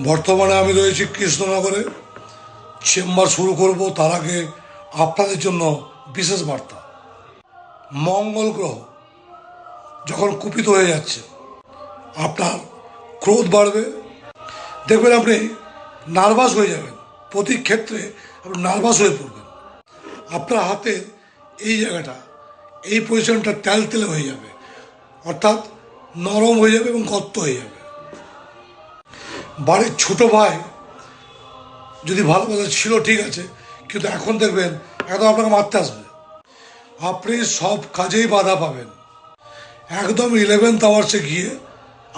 বর্তমানে আমি রয়েছি কৃষ্ণনগরে, চেম্বার শুরু করব। তার আগে আপনাদের জন্য বিশেষ বার্তা। মঙ্গল গ্রহ যখন কুপিত হয়ে যাচ্ছে, আপনার ক্রোধ বাড়বে, দেখবেন আপনি নার্ভাস হয়ে যাবেন, প্রতি ক্ষেত্রে আপনি নার্ভাস হয়ে পড়বেন। আপনার হাতের এই জায়গাটা, এই পজিশনটা তেলতেলে হয়ে যাবে, অর্থাৎ নরম হয়ে যাবে এবং গর্ত হয়ে যাবে। বাড়ির ছোট ভাই যদি ভালো কথা ছিল ঠিক আছে, কিন্তু এখন দেখবেন একদম আপনাকে মারতে আসবে। আপনি সব কাজেই বাধা পাবেন, একদম 11th আওয়ার্সে গিয়ে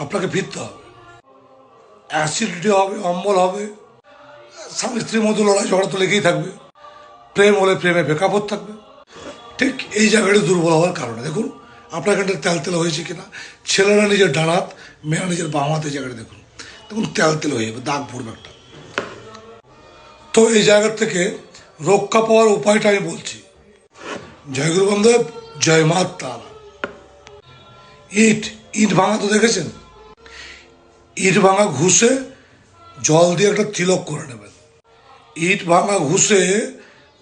আপনাকে ফিরতে হবে। অ্যাসিডিটি হবে, অম্বল হবে, স্বামী স্ত্রীর মধ্যে লড়াই ঝগড়া তো লেগেই থাকবে, প্রেম হলে প্রেমে ব্রেকআপ হতে থাকবে। ঠিক এই জায়গাটি দুর্বল হওয়ার কারণে দেখুন আপনার এখানটা তেলতেলে হয়েছে কিনা। ছেলেরা নিজের ডান হাত, মেয়েরা নিজের বাম হাতে জায়গাটা দেখুন, দেখুন তেলতেলে হয়ে যাবে, দাগ পড়বে একটা। তো এই জায়গার থেকে রক্ষা পাওয়ার উপায়টা আমি বলছি। জয় গুরু বামদেব, জয় মা তারা। ইট ভাঙা তো দেখেছেন? ইট ভাঙা ঘুষে জল দিয়ে একটা তিলক করে নেবেন। ইট ভাঙা ঘুষে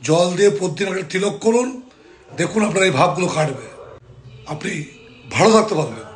জল দিয়ে প্রতিদিন একটা তিলক করুন, দেখুন আপনার এই ভাবগুলো কাটবে, আপনি ভালো থাকতে পারবেন।